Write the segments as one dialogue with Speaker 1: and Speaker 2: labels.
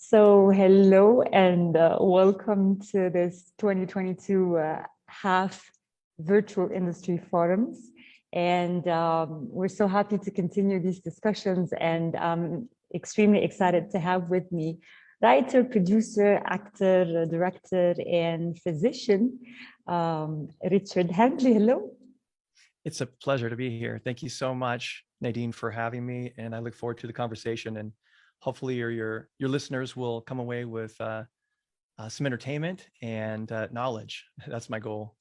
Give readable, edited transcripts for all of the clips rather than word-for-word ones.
Speaker 1: So, hello and welcome to this 2022 HAFF Virtual Industry Forums. And we're so happy to continue these discussions, and I'm extremely excited to have with me writer, producer, actor, director, and physician, Richard Handley. Hello.
Speaker 2: It's a pleasure to be here. Thank you so much, Nadine, for having me. And I look forward to the conversation. And hopefully your listeners will come away with some entertainment and knowledge. That's my goal.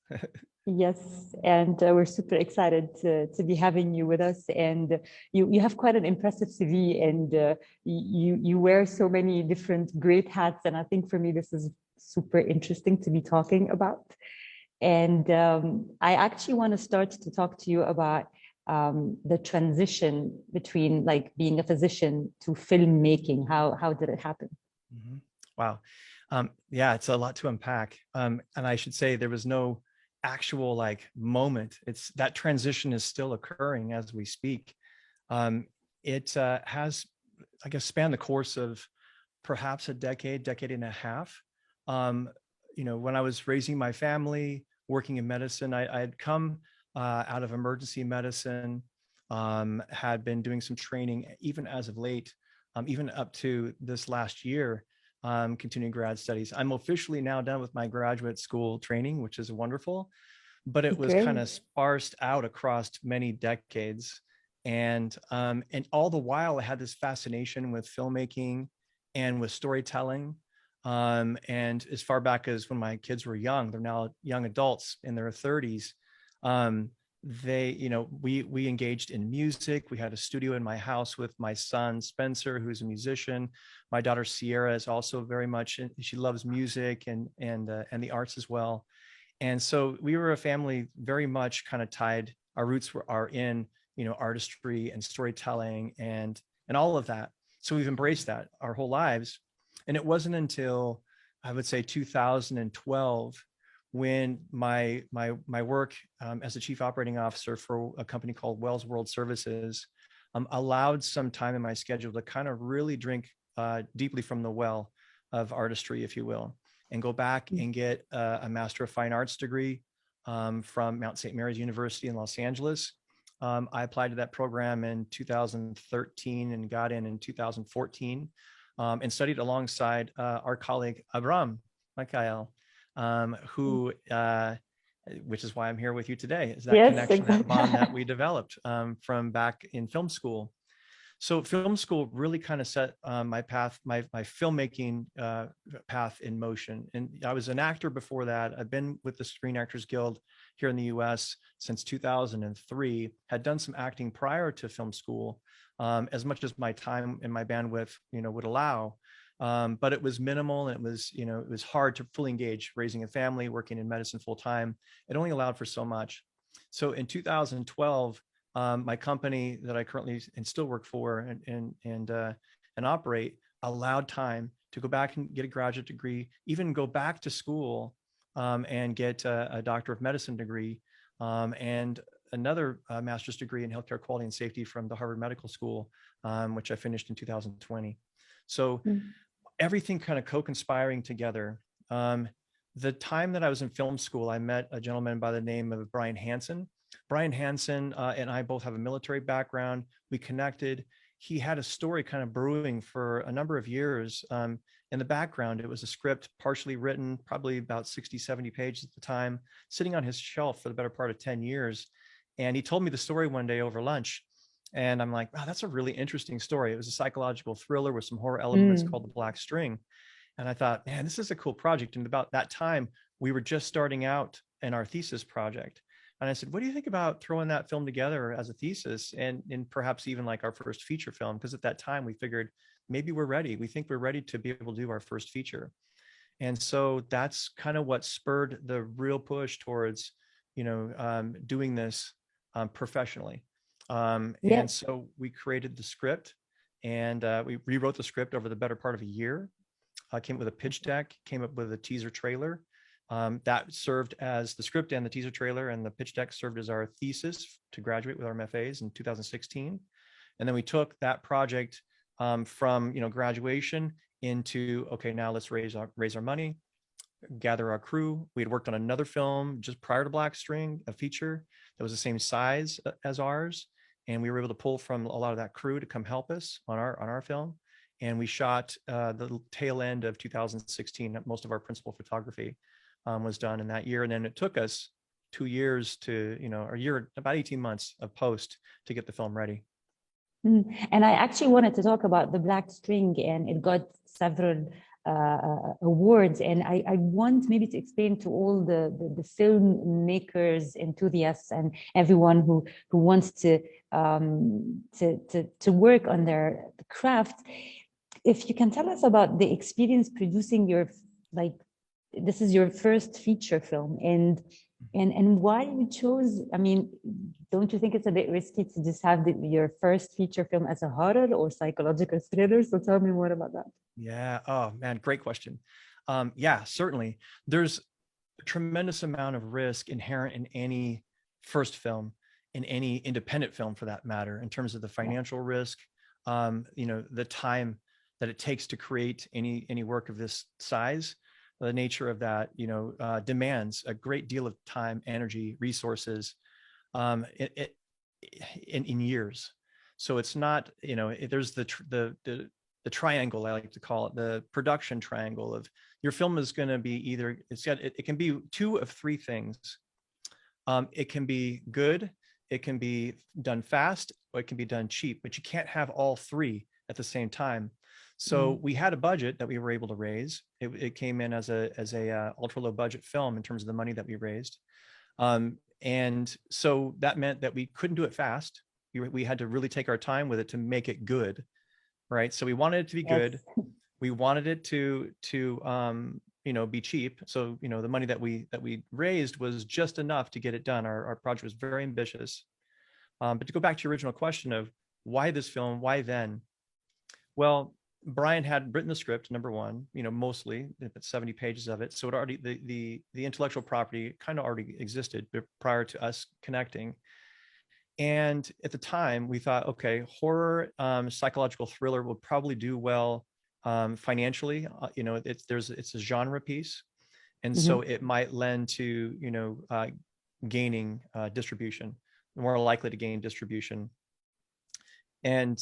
Speaker 1: Yes, and we're super excited to be having you with us. And you have quite an impressive CV, and you wear so many different great hats. And I think for me, this is super interesting to be talking about. And I actually want to start to talk to you about the transition between like being a physician to filmmaking. How did it happen?
Speaker 2: Mm-hmm. Wow. Yeah, it's a lot to unpack. And I should say there was no actual like moment. It's that transition is still occurring as we speak. It has, I guess, spanned the course of perhaps a decade and a half. When I was raising my family, working in medicine, I had come out of emergency medicine, had been doing some training even as of late, even up to this last year, continuing grad studies. I'm officially now done with my graduate school training, which is wonderful, but it was kind of sparsed out across many decades. And all the while I had this fascination with filmmaking and with storytelling. And as far back as when my kids were young, they're now young adults in their 30s. We engaged in music. We had a studio in my house with my son, Spencer, who's a musician. My daughter, Sierra, is also very much, she loves music and the arts as well. And so we were a family very much kind of tied. Our roots are in, artistry and storytelling and all of that. So we've embraced that our whole lives. And it wasn't until I would say 2012 when my work as a chief operating officer for a company called Wells World Services allowed some time in my schedule to kind of really drink deeply from the well of artistry, if you will, and go back and get a Master of Fine Arts degree from Mount St. Mary's University in Los Angeles. I applied to that program in 2013 and got in 2014. And studied alongside our colleague Abraam Mikhael, which is why I'm here with you today, is that connection, exactly. That bond that we developed from back in film school. So film school really kind of set my path, my filmmaking path in motion. And I was an actor before that. I've been with the Screen Actors Guild here in the US since 2003, had done some acting prior to film school, as much as my time and my bandwidth, would allow. But it was minimal, and it was hard to fully engage raising a family, working in medicine full time. It only allowed for so much. So in 2012, my company that I currently and still work for and operate allowed time to go back and get a graduate degree, even go back to school and get a Doctor of Medicine degree and another master's degree in healthcare quality and safety from the Harvard Medical School, which I finished in 2020. So everything kind of co-conspiring together. The time that I was in film school, I met a gentleman by the name of Brian Hanson. Brian Hanson and I both have a military background. We connected. He had a story kind of brewing for a number of years. In the background, it was a script partially written, probably about 60, 70 pages at the time, sitting on his shelf for the better part of 10 years. And he told me the story one day over lunch. And I'm like, wow, that's a really interesting story. It was a psychological thriller with some horror elements called The Black String. And I thought, man, this is a cool project. And about that time, we were just starting out in our thesis project. And I said, what do you think about throwing that film together as a thesis and perhaps even like our first feature film? Because at that time we figured maybe we're ready. We think we're ready to be able to do our first feature. And so that's kind of what spurred the real push towards, doing this professionally. And so we created the script and we rewrote the script over the better part of a year. Came up with a pitch deck, came up with a teaser trailer. That served as the script and the teaser trailer, and the pitch deck served as our thesis to graduate with our MFAs in 2016. And then we took that project from graduation into, okay, now let's raise our money, gather our crew. We had worked on another film just prior to Black String, a feature that was the same size as ours. And we were able to pull from a lot of that crew to come help us on our film. And we shot the tail end of 2016. Most of our principal photography was done in that year. And then it took us 2 years to, a year, about 18 months of post to get the film ready.
Speaker 1: And I actually wanted to talk about the Black String, and it got several awards. And I want maybe to explain to all the filmmakers, enthusiasts, and everyone who wants to work on their craft. If you can tell us about the experience producing this is your first feature film, and why you chose, I mean, don't you think it's a bit risky to just have your first feature film as a horror or psychological thriller? So tell me more about that.
Speaker 2: Yeah. Oh man, great question. Yeah, certainly. There's a tremendous amount of risk inherent in any first film, in any independent film for that matter, in terms of the financial risk, the time that it takes to create any work of this size. The nature of that, demands a great deal of time, energy, resources, in years. So it's not, there's the triangle, I like to call it, the production triangle of your film is going to be either, it can be two of three things. It can be good, it can be done fast, or it can be done cheap, but you can't have all three at the same time. So we had a budget that we were able to raise. It came in as a ultra low budget film in terms of the money that we raised. And so that meant that we couldn't do it fast. We had to really take our time with it to make it good. Right. So we wanted it to be good. We wanted it to be cheap. So, the money that we raised was just enough to get it done. Our project was very ambitious. But to go back to your original question of why this film, why then? Well, Brian had written the script, number one, mostly 70 pages of it. So it already, the intellectual property kind of already existed prior to us connecting. And at the time we thought, okay, horror, psychological thriller will probably do well financially. It's a genre piece. And so it might lend to, gaining distribution, more likely to gain distribution. And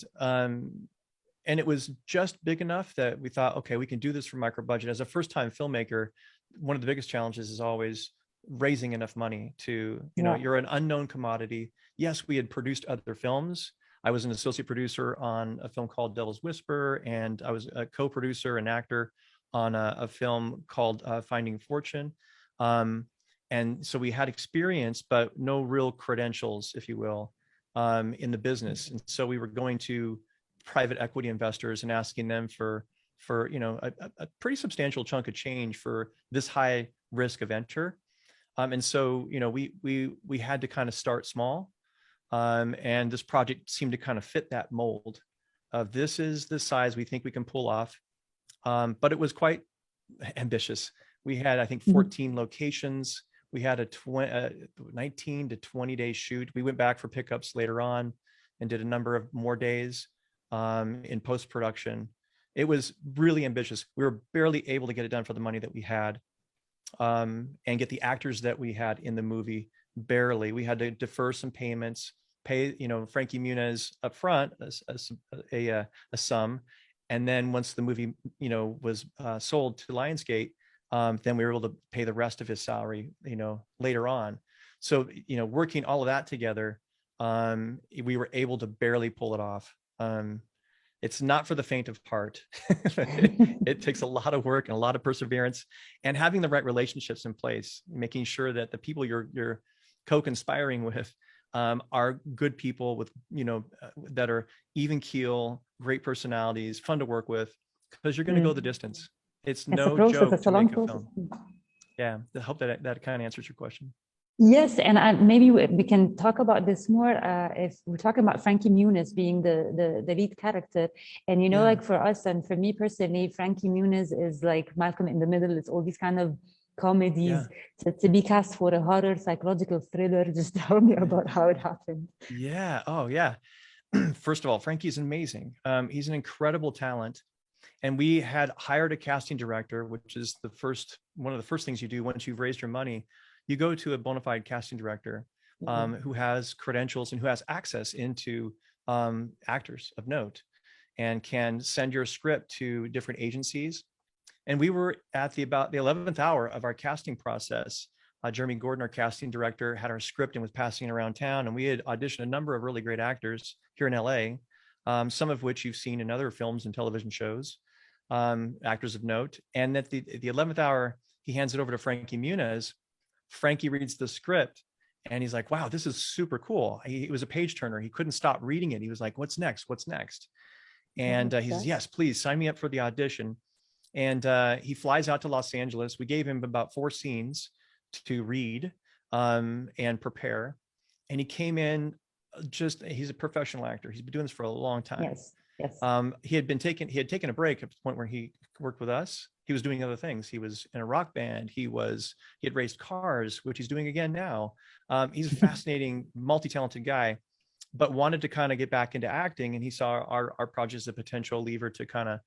Speaker 2: it was just big enough that we thought, okay, we can do this for micro budget. As a first-time filmmaker, one of the biggest challenges is always raising enough money to, you're an unknown commodity. Yes, we had produced other films. I was an associate producer on a film called Devil's Whisper, and I was a co-producer and actor on a film called Finding Fortune. And so we had experience, but no real credentials, if you will, in the business. And so we were going to private equity investors and asking them for a pretty substantial chunk of change for this high risk of enter. And so, we had to kind of start small. And this project seemed to kind of fit that mold of this is the size we think we can pull off. But it was quite ambitious. We had, I think, 14 locations. We had a 19 to 20 day shoot. We went back for pickups later on and did a number of more days in post-production. It was really ambitious. We were barely able to get it done for the money that we had, and get the actors that we had in the movie. Barely. We had to defer some payments, pay, Frankie Muniz up front a sum. And then once the movie, was sold to Lionsgate, then we were able to pay the rest of his salary, later on. So, working all of that together, we were able to barely pull it off. It's not for the faint of heart. It takes a lot of work and a lot of perseverance, and having the right relationships in place, making sure that the people you're co-conspiring with are good people with, that are even keel, great personalities, fun to work with, because you're going to go the distance. It's no joke to make a film. Yeah, I hope that kind of answers your question.
Speaker 1: Yes, and maybe we can talk about this more if we're talking about Frankie Muniz being the lead character. And like for us and for me personally, Frankie Muniz is like Malcolm in the Middle. It's all these kind of comedies. To be cast for a horror psychological thriller. Just tell me about how it happened.
Speaker 2: Yeah. Oh yeah. First of all, Frankie's amazing. He's an incredible talent. And we had hired a casting director, which is one of the first things you do once you've raised your money. You go to a bona fide casting director who has credentials and who has access into actors of note and can send your script to different agencies. And we were at about the 11th hour of our casting process. Jeremy Gordon, our casting director, had our script and was passing it around town. And we had auditioned a number of really great actors here in LA, some of which you've seen in other films and television shows, actors of note. And at the 11th hour, he hands it over to Frankie Muniz. Frankie reads the script and he's like, wow, this is super cool. It was a page turner. He couldn't stop reading it. He was like, what's next? What's next? And he says, yes, please sign me up for the audition. And he flies out to Los Angeles. We gave him about 4 scenes to read and prepare. And he came in he's a professional actor. He's been doing this for a long time.
Speaker 1: Yes.
Speaker 2: He had taken a break at the point where he worked with us. He was doing other things. He was in a rock band. He had raced cars, which he's doing again now. He's a fascinating, multi-talented guy, but wanted to kind of get back into acting. And he saw our project as a potential lever to kind of,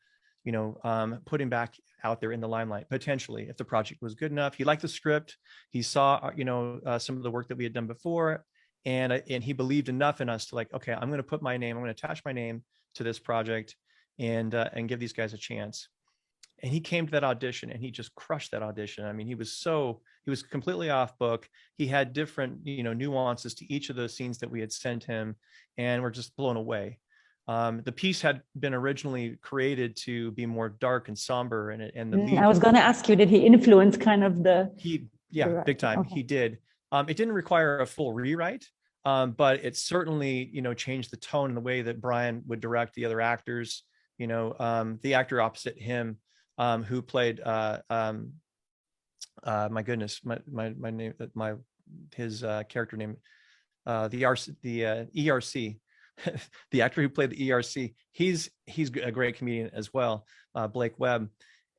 Speaker 2: put him back out there in the limelight, potentially, if the project was good enough. He liked the script. He saw, some of the work that we had done before. And he believed enough in us to like, okay, I'm going to put my name, I'm going to attach my name to this project and give these guys a chance. And he came to that audition and he just crushed that audition. I mean, he was completely off book. He had different, nuances to each of the scenes that we had sent him, and we're just blown away. The piece had been originally created to be more dark and somber, and the lead,
Speaker 1: I was going to ask you, did he influence kind of
Speaker 2: big time. Okay. He did. It didn't require a full rewrite, but it certainly, changed the tone and the way that Brian would direct the other actors. The actor opposite him, who played, my goodness, my name, his character name, the ERC. The actor who played the ERC, he's a great comedian as well, Blake Webb,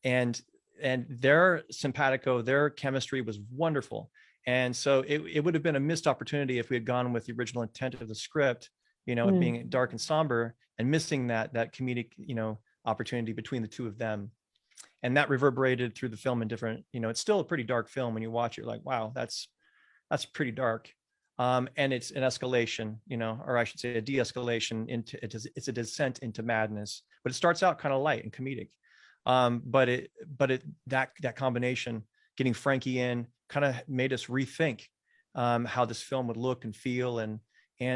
Speaker 2: and their simpatico, their chemistry was wonderful. And so it would have been a missed opportunity if we had gone with the original intent of the script, it being dark and somber, and missing that comedic, opportunity between the two of them. And that reverberated through the film in different, it's still a pretty dark film. When you watch it, you're like, wow, that's pretty dark. And it's an escalation, or I should say a de-escalation it's a descent into madness, but it starts out kind of light and comedic. But that combination, getting Frankie in, kind of made us rethink how this film would look and feel. And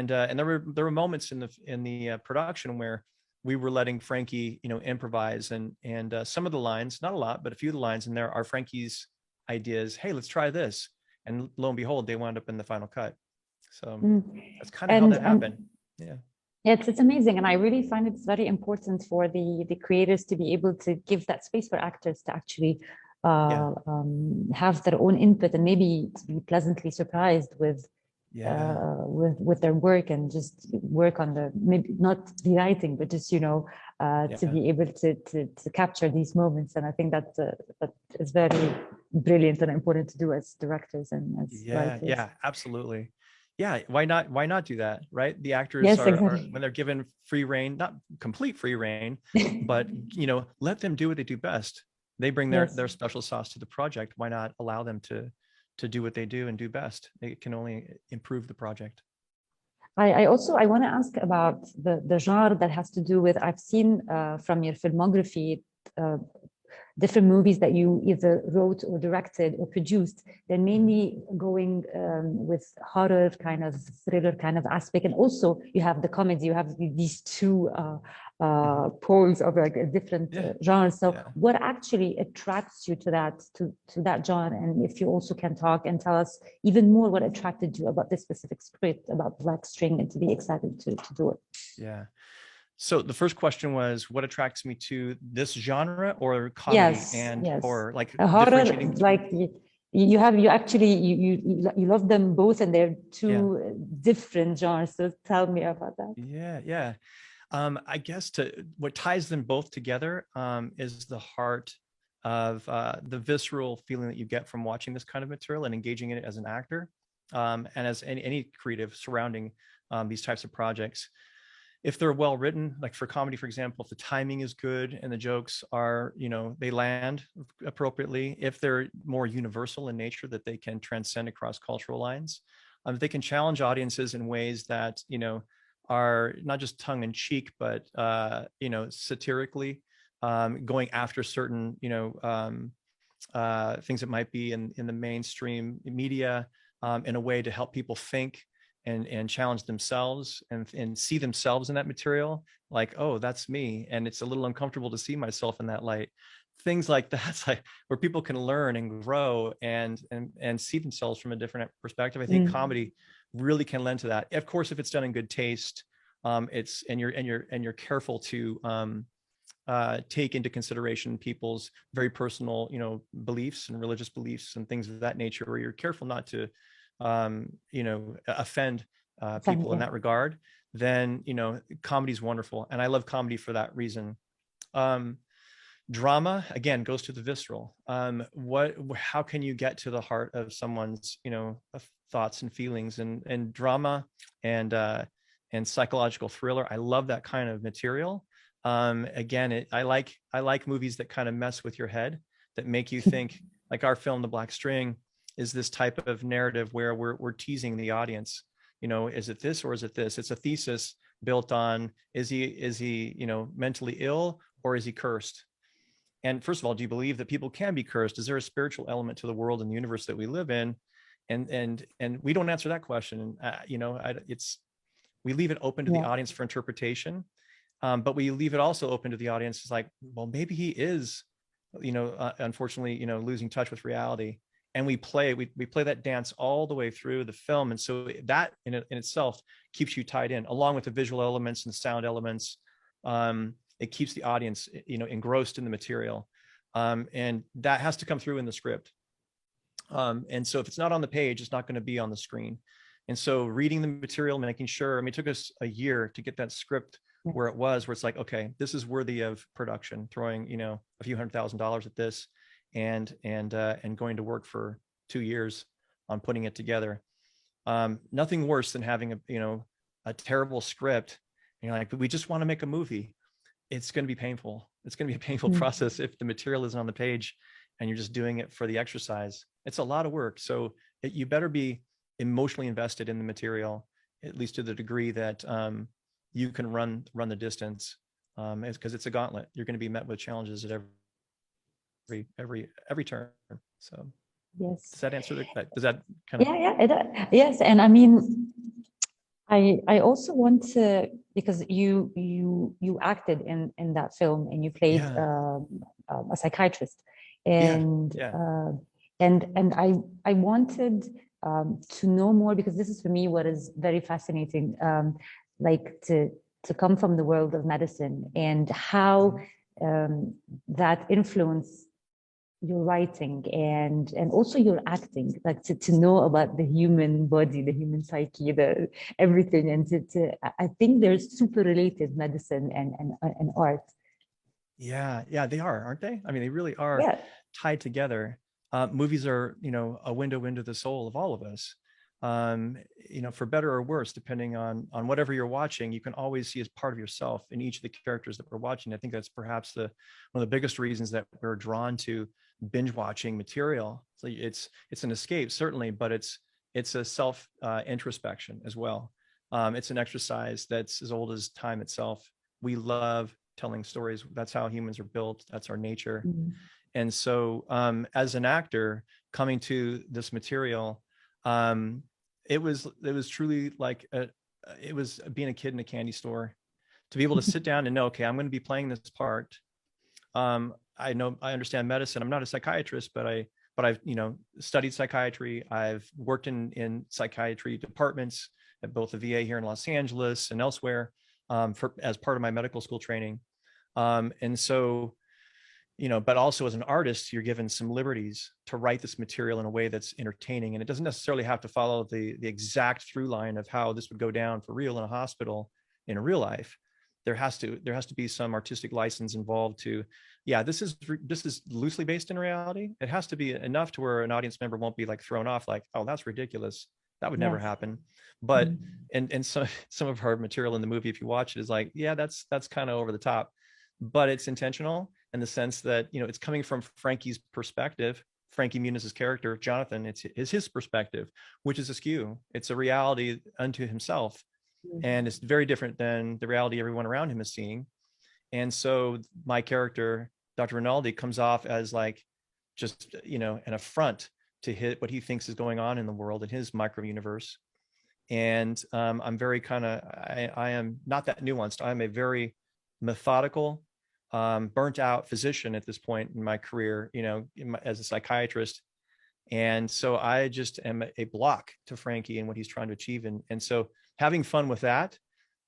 Speaker 2: there were moments in the production where we were letting Frankie, improvise, and some of the lines, not a lot, but a few of the lines in there are Frankie's ideas. Hey, let's try this. And lo and behold, they wound up in the final cut. So that's kind of how that happened. Yeah,
Speaker 1: it's amazing. And I really find it's very important for the creators to be able to give that space for actors to actually have their own input and maybe to be pleasantly surprised with their work, and just work on maybe not rewriting, but just to be able to capture these moments. And I think that is very brilliant and important to do as directors and as writers.
Speaker 2: Yeah, absolutely. Yeah, why not do that, right? The actors
Speaker 1: exactly.
Speaker 2: when they're given free reign, not complete free reign, but let them do what they do best. They bring their special sauce to the project. Why not allow them to do what they do and do best? It can only improve the project.
Speaker 1: I want to ask about the genre that has to do with, I've seen from your filmography, different movies that you either wrote or directed or produced. They're mainly going with horror kind of thriller kind of aspect, and also you have the comedy. You have these two poles of like a different genres. So what actually attracts you to that genre? And if you also can talk and tell us even more what attracted you about this specific script about Black String, and to be excited to do it.
Speaker 2: Yeah. So the first question was, what attracts me to this genre, or comedy and horror? Like
Speaker 1: horror, like you love them both, and they're two different genres. So tell me about that.
Speaker 2: Yeah. I guess what ties them both together is the heart of the visceral feeling that you get from watching this kind of material and engaging in it as an actor, and as any creative surrounding these types of projects. if they're well written, like for comedy, for example, if the timing is good and the jokes are, they land appropriately, if they're more universal in nature, that they can transcend across cultural lines, they can challenge audiences in ways that, are not just tongue in cheek, but, satirically, going after certain, things that might be in the mainstream media, in a way to help people think and challenge themselves and see themselves in that material, like, oh, that's me, and it's a little uncomfortable to see myself in that light. Things like that's like where people can learn and grow and see themselves from a different perspective. I think comedy really can lend to that. Of course, if it's done in good taste, you're careful to take into consideration people's very personal, beliefs and religious beliefs and things of that nature, where you're careful not to offend people in that regard, then, comedy's wonderful. And I love comedy for that reason. Drama, again, goes to the visceral. How can you get to the heart of someone's, thoughts and feelings, and drama and psychological thriller. I love that kind of material. Again, I like movies that kind of mess with your head, that make you think. Like our film, The Black String, is this type of narrative where we're teasing the audience. Is it this or is it this? It's a thesis built on, is he mentally ill, or is he cursed? And first of all, do you believe that people can be cursed? Is there a spiritual element to the world and the universe that we live in? And we don't answer that question. We leave it open to the audience for interpretation. But we leave it also open to the audience. It's like, well, maybe he is, unfortunately, losing touch with reality. And we play that dance all the way through the film. And so that in itself keeps you tied in, along with the visual elements and sound elements. It keeps the audience, engrossed in the material. And that has to come through in the script. And so if it's not on the page, it's not going to be on the screen. And so reading the material, making sure, it took us a year to get that script where it's like, okay, this is worthy of production, throwing, a few $100,000 at this, and going to work for 2 years on putting it together. Nothing worse than having a terrible script. And you're like, but we just want to make a movie. It's going to be painful. It's going to be a painful process if the material isn't on the page and you're just doing it for the exercise. It's a lot of work. So you better be emotionally invested in the material, at least to the degree that you can run the distance, because it's a gauntlet. You're going to be met with challenges at every turn. So
Speaker 1: yes,
Speaker 2: does that answer that? Does that kind of?
Speaker 1: Yes. And I also want to, because you acted in that film, and you played a psychiatrist, and I wanted to know more, because this is for me what is very fascinating, like to come from the world of medicine, and how that influenced your writing and also your acting, like to know about the human body, the human psyche, everything, and I think they're super related, medicine and art.
Speaker 2: Yeah, they are, aren't they? They really are tied together. Movies are, a window into the soul of all of us. For better or worse, depending on whatever you're watching, you can always see as part of yourself in each of the characters that we're watching. I think that's perhaps one of the biggest reasons that we're drawn to binge watching material. So it's an escape, certainly, but it's a self introspection as well. It's an exercise that's as old as time itself. We love telling stories. That's how humans are built. That's our nature. Mm-hmm. And so as an actor coming to this material, it was truly like it was being a kid in a candy store, to be able to sit down and know, okay, I'm going to be playing this part. I understand medicine. I'm not a psychiatrist, but I've studied psychiatry. I've worked in psychiatry departments at both the VA here in Los Angeles and elsewhere, as part of my medical school training. And so, but also as an artist, you're given some liberties to write this material in a way that's entertaining. And it doesn't necessarily have to follow the exact through line of how this would go down for real in a hospital in a real life. There has to be some artistic license involved to, this is loosely based in reality. It has to be enough to where an audience member won't be like thrown off, like, oh, that's ridiculous. That would never happen. But and so some of our material in the movie, if you watch it, is like, yeah, that's kind of over the top, but it's intentional in the sense that, you know, it's coming from Frankie's perspective. Frankie Muniz's character, Jonathan, it's his perspective, which is askew. It's a reality unto himself. And it's very different than the reality everyone around him is seeing. And so my character, Dr. Ronaldi, comes off as like just, you know, an affront to hit what he thinks is going on in the world, in his micro universe. And I'm very I am not that nuanced. I'm a very methodical, burnt out physician at this point in my career, you know, as a psychiatrist. And so I just am a block to Frankie and what he's trying to achieve. And so having fun with that,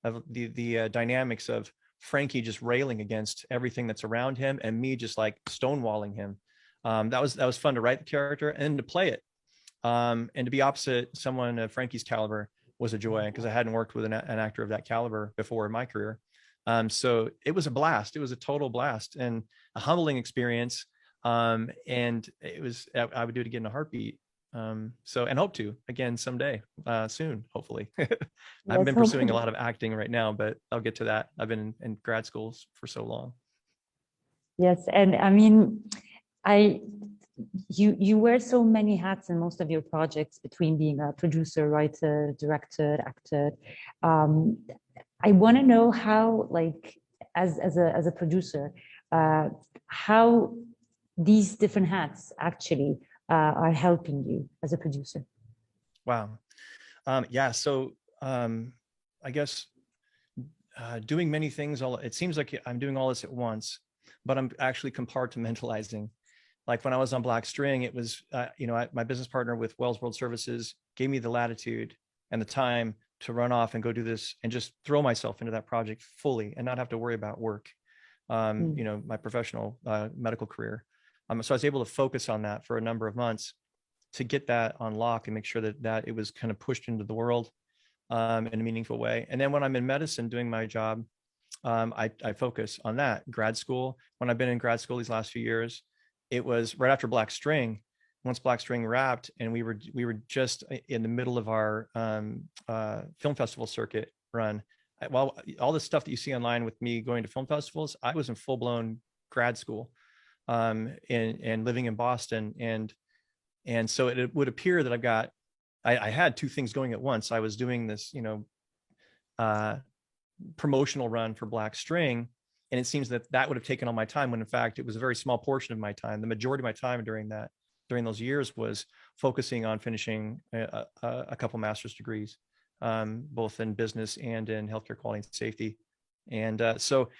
Speaker 2: of the dynamics of Frankie just railing against everything that's around him and me just like stonewalling him. That was fun to write the character and to play it. And to be opposite someone of Frankie's caliber was a joy, because I hadn't worked with an actor of that caliber before in my career. So it was a blast. It was a total blast and a humbling experience. And it was, I would do it again in a heartbeat. So, and hope to again someday, soon, hopefully. I've been pursuing a lot of acting right now, but I'll get to that. I've been in grad schools for so long.
Speaker 1: Yes. And I mean, you wear so many hats in most of your projects, between being a producer, writer, director, actor. I want to know how, like, as a producer, how these different hats actually are helping you as a producer.
Speaker 2: Wow. Yeah. So I guess doing many things, it seems like I'm doing all this at once, but I'm actually compartmentalizing. Like when I was on Black String, it was, you know, my business partner with Wells World Services gave me the latitude and the time to run off and go do this and just throw myself into that project fully and not have to worry about work, you know, my professional medical career. So I was able to focus on that for a number of months to get that on lock and make sure that it was kind of pushed into the world in a meaningful way. And then when I'm in medicine doing my job, I focus on that. Grad school, when I've been in grad school these last few years, it was right after Black String. Once Black String wrapped, and we were just in the middle of our film festival circuit run. While all the stuff that you see online with me going to film festivals, I was in full blown grad school, and living in Boston, and so it would appear that I had two things going at once. I was doing this, you know, promotional run for Black String, and it seems that would have taken all my time, when in fact it was a very small portion of my time. The majority of my time during those years was focusing on finishing a couple master's degrees, both in business and in healthcare quality and safety. And so,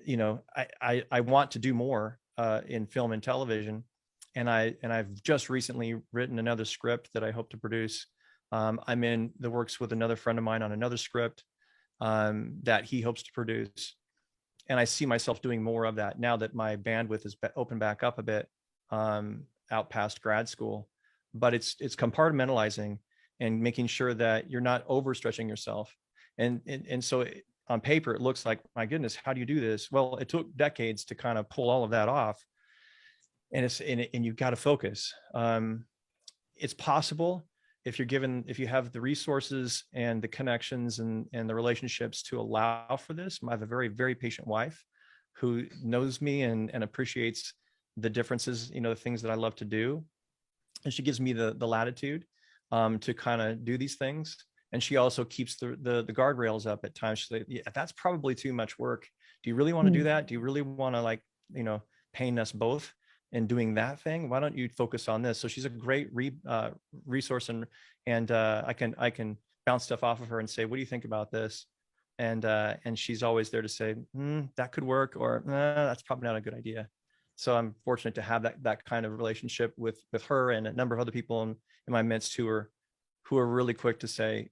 Speaker 2: you know, I want to do more in film and television. And I've just recently written another script that I hope to produce. I'm in the works with another friend of mine on another script that he hopes to produce. And I see myself doing more of that now that my bandwidth is opened back up a bit, out past grad school. But it's compartmentalizing and making sure that you're not overstretching yourself. And so on paper, it looks like, my goodness, how do you do this? Well, it took decades to kind of pull all of that off. And you've got to focus. It's possible if you have the resources and the connections and the relationships to allow for this. I have a very, very patient wife who knows me and appreciates the differences, you know, the things that I love to do. And she gives me the latitude to kind of do these things. And she also keeps the guardrails up at times. She's like, yeah, that's probably too much work. Do you really want to do that? Do you really want to, like, you know, pain us both in doing that thing? Why don't you focus on this? So she's a great resource, and I can bounce stuff off of her and say, what do you think about this? And she's always there to say, that could work, or that's probably not a good idea. So I'm fortunate to have that kind of relationship with her and a number of other people in my midst who are really quick to say,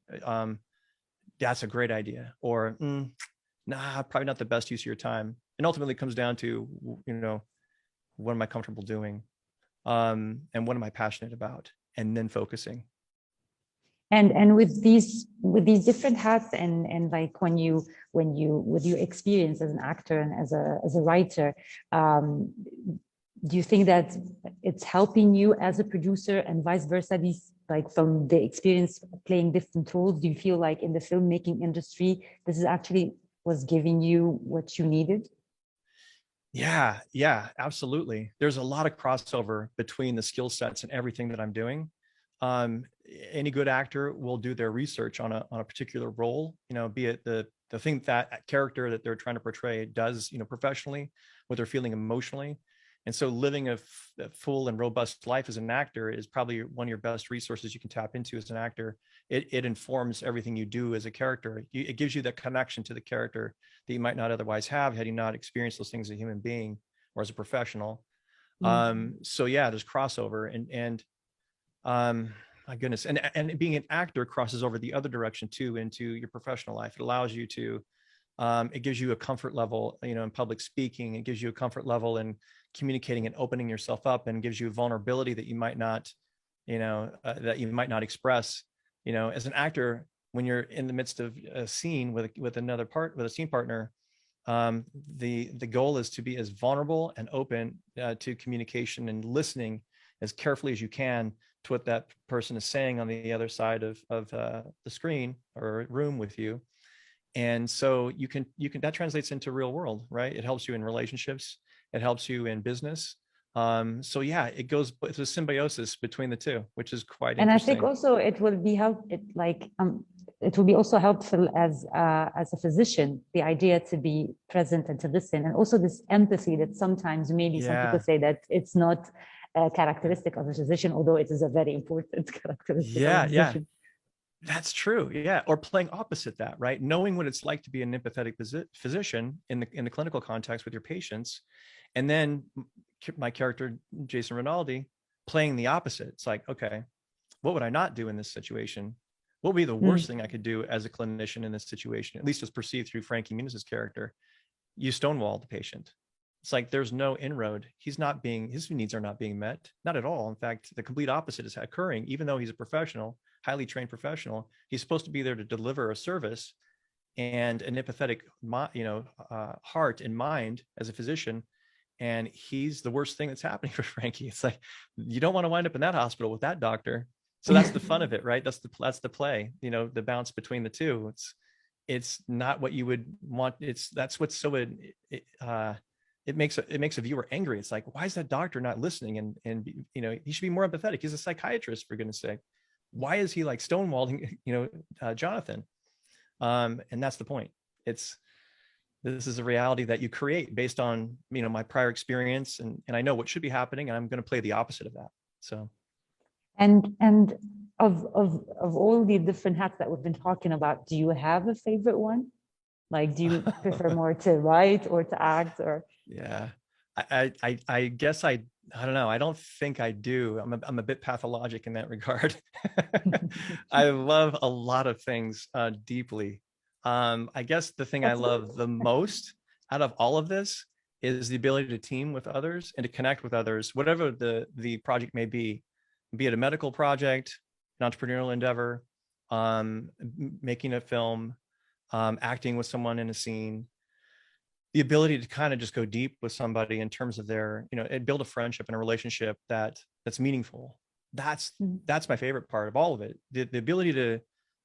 Speaker 2: that's a great idea, or nah, probably not the best use of your time. And ultimately it comes down to, you know, what am I comfortable doing? And what am I passionate about? And then focusing.
Speaker 1: And with these different hats, and like when you with your experience as an actor and as a writer, do you think that it's helping you as a producer, and vice versa, these like from the experience playing different roles, do you feel like in the filmmaking industry, this is actually was giving you what you needed?
Speaker 2: Yeah, absolutely. There's a lot of crossover between the skill sets and everything that I'm doing. Um, any good actor will do their research on a particular role, be it the thing that character that they're trying to portray does, professionally, what they're feeling emotionally. And so living a full and robust life as an actor is probably one of your best resources you can tap into as an actor. It informs everything you do as a character. It gives you that connection to the character that you might not otherwise have had you not experienced those things as a human being or as a professional. So yeah, there's crossover, and my goodness, and being an actor crosses over the other direction too into your professional life. It allows you to it gives you a comfort level, in public speaking. It gives you a comfort level in communicating and opening yourself up, and gives you a vulnerability that you might not, express, as an actor when you're in the midst of a scene with a scene partner. The goal is to be as vulnerable and open to communication and listening as carefully as you can to what that person is saying on the other side of the screen or room with you. And so you can that translates into real world, right? It helps you in relationships, it helps you in business. So yeah, it's a symbiosis between the two, which is quite interesting.
Speaker 1: And I think also it will be it will be also helpful as a physician, the idea to be present and to listen, and also this empathy that sometimes maybe some people say that it's not a characteristic of a physician, although it is a very important characteristic of a physician.
Speaker 2: That's true. Yeah. Or playing opposite that, right? Knowing what it's like to be an empathetic physician in the clinical context with your patients. And then my character, Jason Ronaldi, playing the opposite. It's like, okay, what would I not do in this situation? What would be the worst thing I could do as a clinician in this situation? At least as perceived through Frankie Muniz's character. You stonewall the patient. It's like there's no inroad. His needs are not being met. Not at all. In fact, the complete opposite is occurring. Even though he's a professional, highly trained professional, he's supposed to be there to deliver a service and an empathetic, heart and mind as a physician. And he's the worst thing that's happening for Frankie. It's like, you don't want to wind up in that hospital with that doctor. So that's the fun of it, right? That's the play, the bounce between the two. It's not what you would want. That's what's so it makes a viewer angry. It's like, why is that doctor not listening? And he should be more empathetic. He's a psychiatrist, for goodness sake. Why is he like stonewalling, Jonathan? And that's the point. This is a reality that you create based on, my prior experience, and I know what should be happening, and I'm going to play the opposite of that. So,
Speaker 1: and of all the different hats that we've been talking about, do you have a favorite one? Like, do you prefer more to write or to act, or?
Speaker 2: Yeah, I guess I don't know. I don't think I do. I'm a bit pathologic in that regard. I love a lot of things deeply. I guess the thing I love the most out of all of this is the ability to team with others and to connect with others, whatever the project may be it a medical project, an entrepreneurial endeavor, making a film, acting with someone in a scene. The ability to kind of just go deep with somebody in terms of their, and build a friendship and a relationship that's meaningful. That's my favorite part of all of it. The ability to,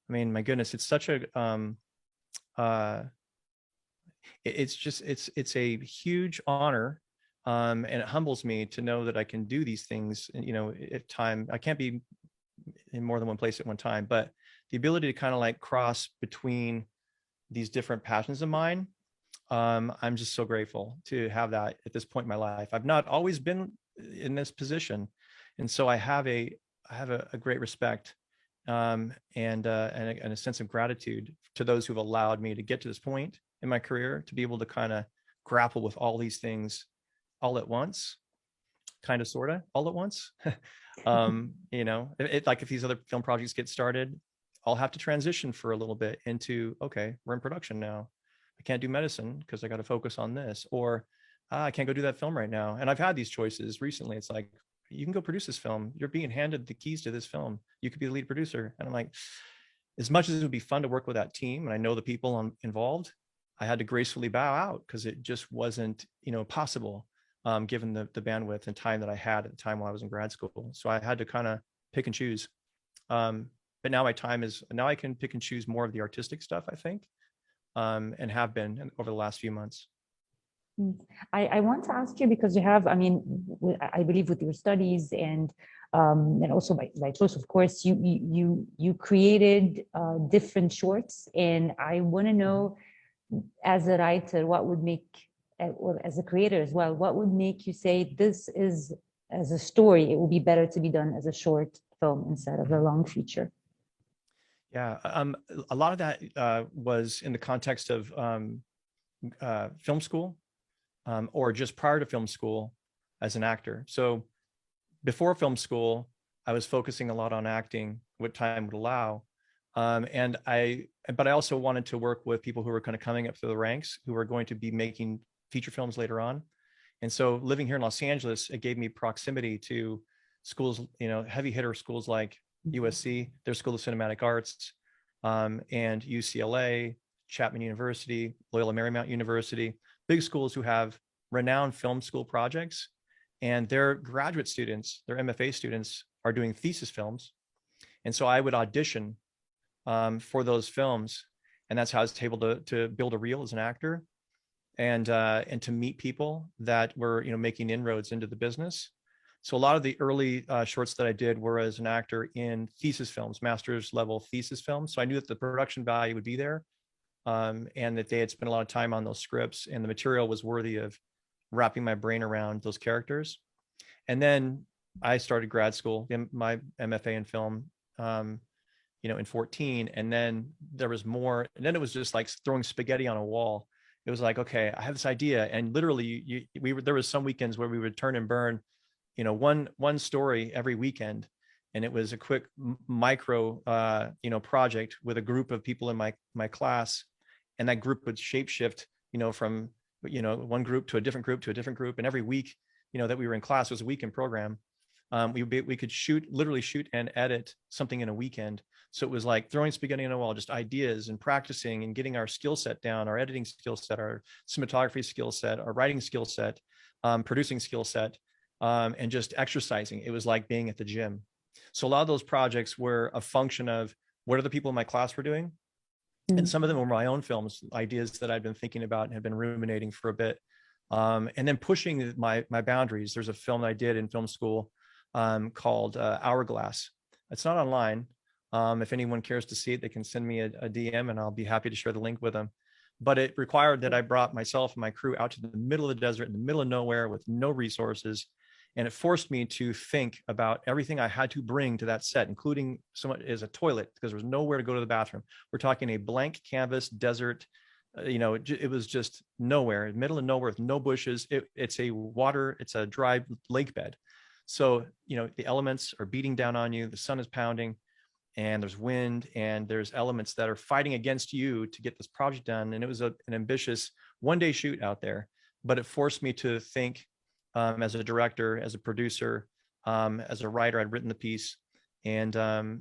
Speaker 2: my goodness, it's such a, it's a huge honor. And it humbles me to know that I can do these things, at time. I can't be in more than one place at one time, but the ability to kind of like cross between these different passions of mine. I'm just so grateful to have that at this point in my life. I've not always been in this position. And so I have a great respect, and a sense of gratitude to those who've allowed me to get to this point in my career, to be able to kind of grapple with all these things all at once, kind of, sort of all at once. Like if these other film projects get started, I'll have to transition for a little bit into, okay, we're in production now. I can't do medicine because I got to focus on this, or I can't go do that film right now. And I've had these choices recently. It's like, you can go produce this film. You're being handed the keys to this film. You could be the lead producer. And I'm like, as much as it would be fun to work with that team, and I know the people involved, I had to gracefully bow out because it just wasn't, possible, given the bandwidth and time that I had at the time while I was in grad school. So I had to kind of pick and choose. But now now I can pick and choose more of the artistic stuff, I think, and have been over the last few months.
Speaker 1: I want to ask you, because you have, I mean, I believe with your studies and also by choice, of course, you created different shorts, and I want to know, as a writer, what would make, well, as a creator as well, what would make you say this is, as a story, it will be better to be done as a short film instead of a long feature?
Speaker 2: Yeah, a lot of that was in the context of film school, or just prior to film school as an actor. So before film school, I was focusing a lot on acting, what time would allow. But I also wanted to work with people who were kind of coming up through the ranks, who were going to be making feature films later on. And so living here in Los Angeles, it gave me proximity to schools, heavy hitter schools like USC, their School of Cinematic Arts, and UCLA, Chapman University, Loyola Marymount University, big schools who have renowned film school projects, and their graduate students, their MFA students, are doing thesis films. And so I would audition for those films, and that's how I was able to build a reel as an actor, and to meet people that were making inroads into the business. So a lot of the early shorts that I did were as an actor in thesis films, master's level thesis films. So I knew that the production value would be there, and that they had spent a lot of time on those scripts, and the material was worthy of wrapping my brain around those characters. And then I started grad school, my MFA in film, in 14. And then there was more, and then it was just like throwing spaghetti on a wall. It was like, okay, I have this idea. And literally there was some weekends where we would turn and burn, one story every weekend. And it was a quick micro, project with a group of people in my class. And that group would shapeshift, from, one group to a different group to a different group. And every week, that we were in class was a weekend program. We could literally shoot and edit something in a weekend. So it was like throwing spaghetti on a wall, just ideas and practicing and getting our skill set down, our editing skill set, our cinematography skill set, our writing skill set, producing skill set, and just exercising. It was like being at the gym. So a lot of those projects were a function of what other people in my class were doing. And some of them were my own films, ideas that I'd been thinking about and had been ruminating for a bit. And then pushing my boundaries. There's a film that I did in film school called Hourglass. It's not online. If anyone cares to see it, they can send me a DM, and I'll be happy to share the link with them. But it required that I brought myself and my crew out to the middle of the desert, in the middle of nowhere, with no resources. And it forced me to think about everything I had to bring to that set, including somewhat as a toilet, because there was nowhere to go to the bathroom. We're talking a blank canvas desert. It was just nowhere, middle of nowhere, with no bushes. It's a dry lake bed. So, the elements are beating down on you. The sun is pounding, and there's wind, and there's elements that are fighting against you to get this project done. And it was an ambitious one-day shoot out there, but it forced me to think, as a director, as a producer, as a writer. I'd written the piece, and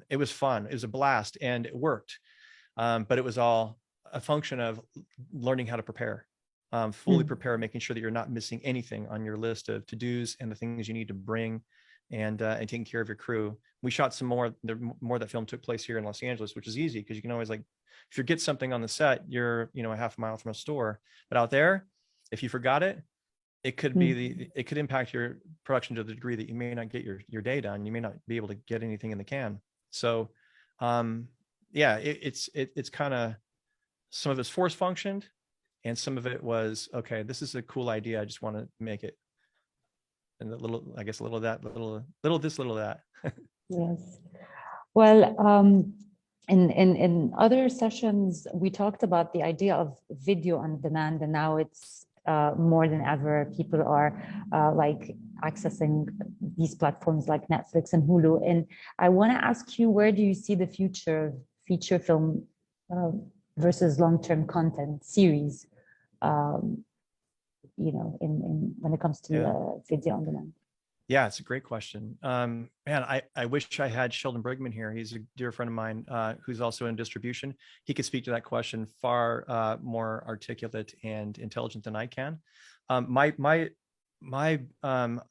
Speaker 2: it was fun. It was a blast, and it worked. But it was all a function of learning how to prepare, fully prepare, making sure that you're not missing anything on your list of to-dos and the things you need to bring, and taking care of your crew. We shot some more. That film took place here in Los Angeles, which is easy because you can always, if you forget something on the set, you're a half a mile from a store. But out there, if you forgot it, it could be it could impact your production to the degree that you may not get your day done. You may not be able to get anything in the can. So, it's kind of, some of it's force functioned, and some of it was, okay, this is a cool idea, I just want to make it. And a little of that, little this, little that.
Speaker 1: Yes. Well, in other sessions, we talked about the idea of video on demand, and now it's more than ever, people are accessing these platforms like Netflix and Hulu. And I want to ask you, where do you see the future of feature film versus long-term content series, when it comes to video on demand?
Speaker 2: Yeah, it's a great question. Man, I wish I had Sheldon Brigman here. He's a dear friend of mine who's also in distribution. He could speak to that question far more articulate and intelligent than I can. My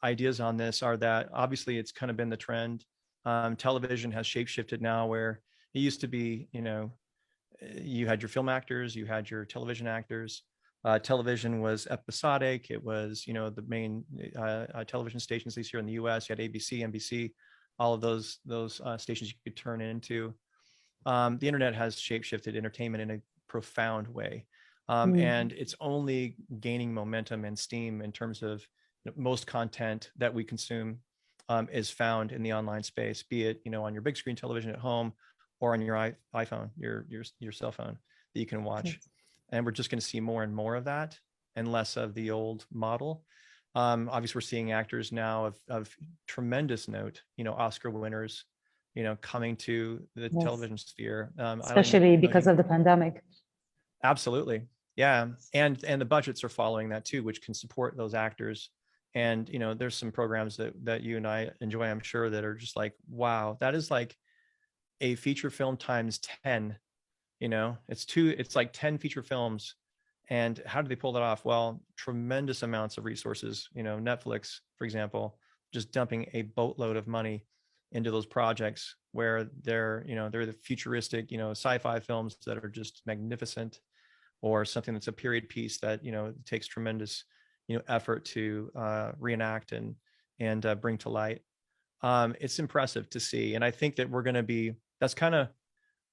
Speaker 2: ideas on this are that obviously it's kind of been the trend Television has shapeshifted now, where it used to be, you had your film actors, you had your television actors. Television was episodic. It was, the main television stations, at least here in the U.S. You had ABC, NBC, all of those stations you could turn into. The internet has shapeshifted entertainment in a profound way, and it's only gaining momentum and steam in terms of most content that we consume is found in the online space, be it on your big screen television at home or on your iPhone, your cell phone that you can watch. And we're just going to see more and more of that and less of the old model. Obviously, we're seeing actors now of tremendous note, Oscar winners, coming to the television sphere.
Speaker 1: Especially because of the pandemic.
Speaker 2: Absolutely. Yeah. And the budgets are following that too, which can support those actors. And, there's some programs that you and I enjoy, I'm sure, that are just like, wow, that is like a feature film times 10. It's like 10 feature films. And how do they pull that off? Well, tremendous amounts of resources. Netflix, for example, just dumping a boatload of money into those projects where they're the futuristic, sci-fi films that are just magnificent, or something that's a period piece that, it takes tremendous, effort to reenact and bring to light. It's impressive to see. And I think that that's kind of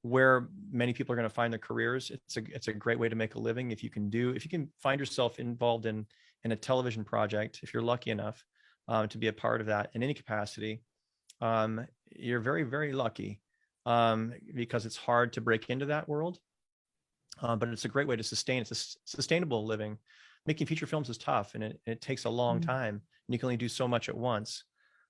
Speaker 2: where many people are going to find their careers. It's a great way to make a living. If you can find yourself involved in a television project, if you're lucky enough to be a part of that in any capacity, you're very, very lucky, because it's hard to break into that world. But it's a great way to sustain. It's a sustainable living. Making feature films is tough, and it takes a long time, and you can only do so much at once.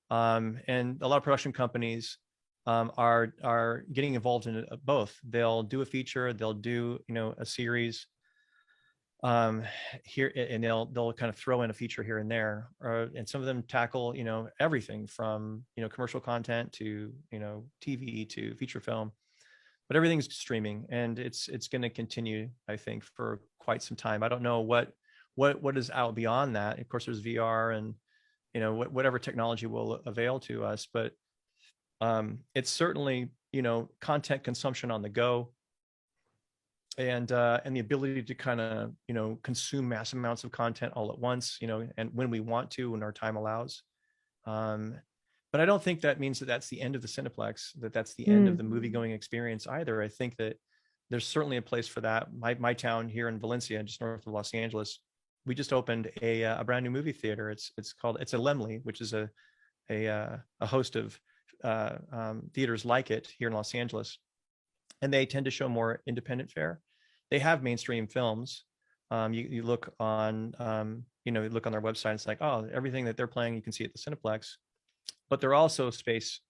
Speaker 2: And a lot of production companies are getting involved in both. They'll do a feature, they'll do a series here, and they'll kind of throw in a feature here and there, and some of them tackle everything from commercial content to TV to feature film, but everything's streaming, and it's going to continue, I think, for quite some time. I don't know what is out beyond that. Of course, there's VR and whatever technology will avail to us, but it's certainly content consumption on the go, and the ability to kind of consume mass amounts of content all at once, and when we want to, when our time allows. But I don't think that means that that's the end of the cineplex, that's the end of the movie going experience either. I think that there's certainly a place for that. My town here in Valencia, just north of Los Angeles, we just opened a brand new movie theater. It's a Lemley, which is a host of theaters like it here in Los Angeles, and they tend to show more independent fare. They have mainstream films. You look on you look on their website, it's like, oh, everything that they're playing you can see at the Cineplex, but they're also space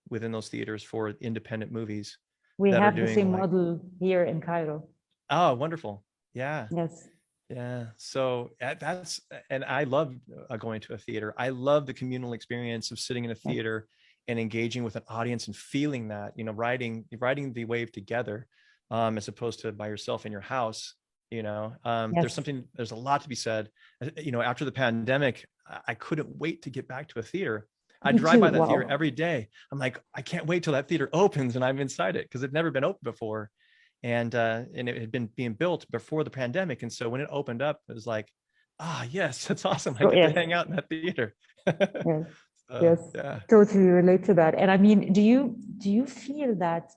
Speaker 2: within those theaters for independent movies.
Speaker 1: We have the same model here in Cairo.
Speaker 2: Oh, wonderful. Yeah.
Speaker 1: Yes.
Speaker 2: Yeah. So and I love going to a theater. I love the communal experience of sitting in a theater and engaging with an audience and feeling that, riding the wave together, as opposed to by yourself in your house. There's a lot to be said. After the pandemic, I couldn't wait to get back to a theater. I drive by that theater every day. I'm like, I can't wait till that theater opens and I'm inside it, because it'd never been open before. And it had been being built before the pandemic. And so when it opened up, it was like, yes, that's awesome. I get to hang out in that theater.
Speaker 1: Yes, totally relate to that. And I mean, do you feel that,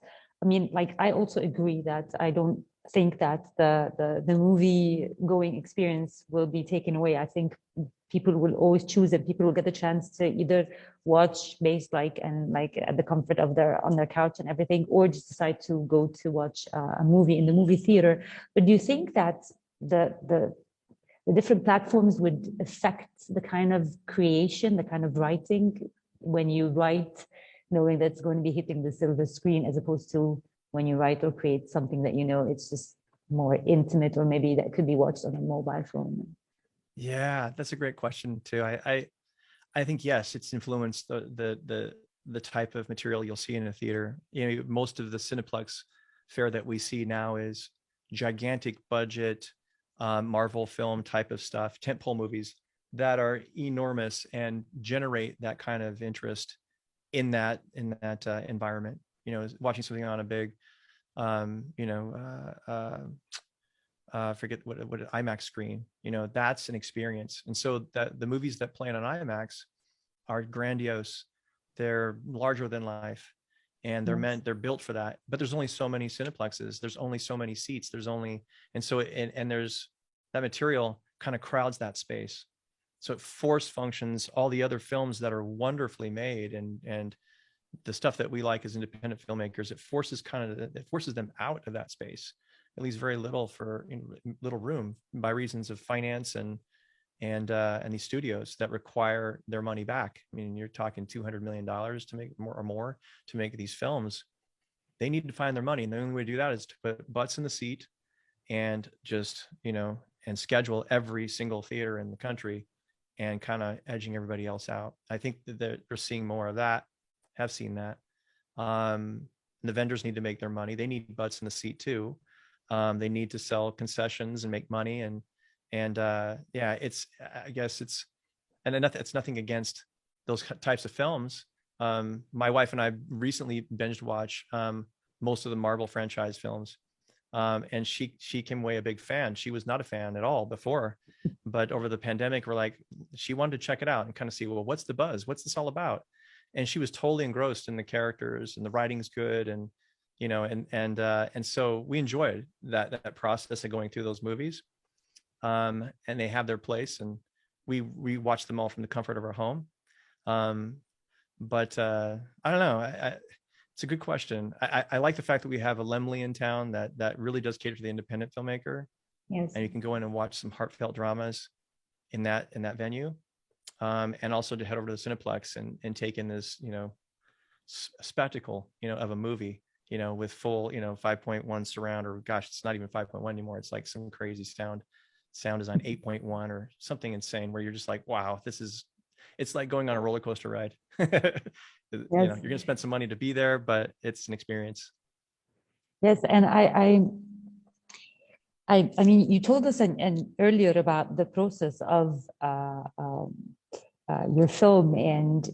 Speaker 1: I also agree that I don't think that the movie going experience will be taken away. I think people will always choose it. People will get the chance to either watch based at the comfort of on their couch and everything, or just decide to go to watch a movie in the movie theater. But do you think that the different platforms would affect the kind of creation, the kind of writing, when you write knowing that it's going to be hitting the silver screen, as opposed to when you write or create something that it's just more intimate, or maybe that could be watched on a mobile phone? Yeah,
Speaker 2: that's a great question too. I think, yes, it's influenced the type of material you'll see in a theater. Most of the Cineplex fare that we see now is gigantic budget, Marvel film type of stuff, tentpole movies that are enormous and generate that kind of interest in that environment. You know, watching something on a big, forget what IMAX screen. You know, that's an experience. And so that the movies that play on IMAX are grandiose. They're larger than life, and they're built for that. But there's only so many cineplexes. There's only so many seats. And there's that material kind of crowds that space. So it force functions all the other films that are wonderfully made, and the stuff that we like as independent filmmakers. It forces them out of that space. It leaves very little little room by reasons of finance and these studios that require their money back. I mean, you're talking $200 million to make more to make these films. They need to find their money, and the only way to do that is to put butts in the seat and just, and schedule every single theater in the country and kind of edging everybody else out. I think that they're seeing more of that, have seen that. The vendors need to make their money. They need butts in the seat too. They need to sell concessions and make money. And it's nothing against those types of films. My wife and I recently binged watch most of the Marvel franchise films. And she came away a big fan. She was not a fan at all before, but over the pandemic, she wanted to check it out and kind of see, well, what's the buzz? What's this all about? And she was totally engrossed in the characters, and the writing's good. And, and so we enjoyed that process of going through those movies. And they have their place, and we watch them all from the comfort of our home. But I don't know. It's a good question. I like the fact that we have a Lemley in town that really does cater to the independent filmmaker.
Speaker 1: Yes.
Speaker 2: And you can go in and watch some heartfelt dramas in that venue. And also to head over to the Cineplex and take in this, spectacle, of a movie, with full, 5.1 surround, or gosh, it's not even 5.1 anymore. It's like some crazy sound design, 8.1 or something insane, where you're just like, wow, it's like going on a roller coaster ride. Yes. You're going to spend some money to be there, but it's an experience.
Speaker 1: Yes. And I mean, you told us and earlier about the process of your film and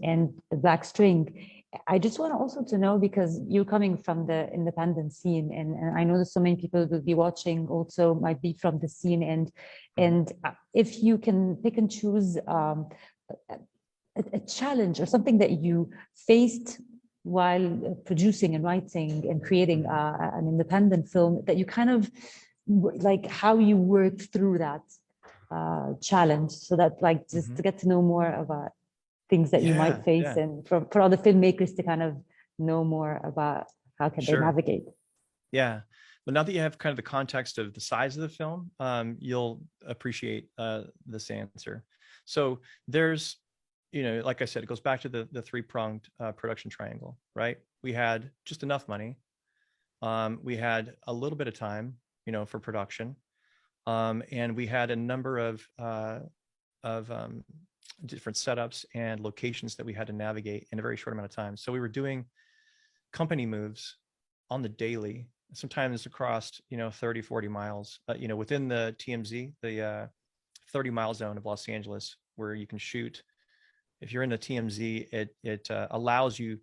Speaker 1: the Black String. I just want also to know, because you're coming from the independent scene, and I know that so many people will be watching also might be from the scene, and if you can pick and choose a challenge or something that you faced while producing and writing and creating an independent film, that you kind of like how you worked through that challenge, so that like just to get to know more about things that you might face, and for other filmmakers to kind of know more about how can they navigate. Yeah.
Speaker 2: Well, now that you have kind of the context of the size of the film, you'll appreciate this answer. So there's, like I said, it goes back to the three-pronged production triangle, right? We had just enough money. We had a little bit of time, for production. And we had a number of different setups and locations that we had to navigate in a very short amount of time. So we were doing company moves on the daily, sometimes across, 30, 40 miles, within the TMZ, the 30-mile zone of Los Angeles, where you can shoot. If you're in the TMZ, it allows you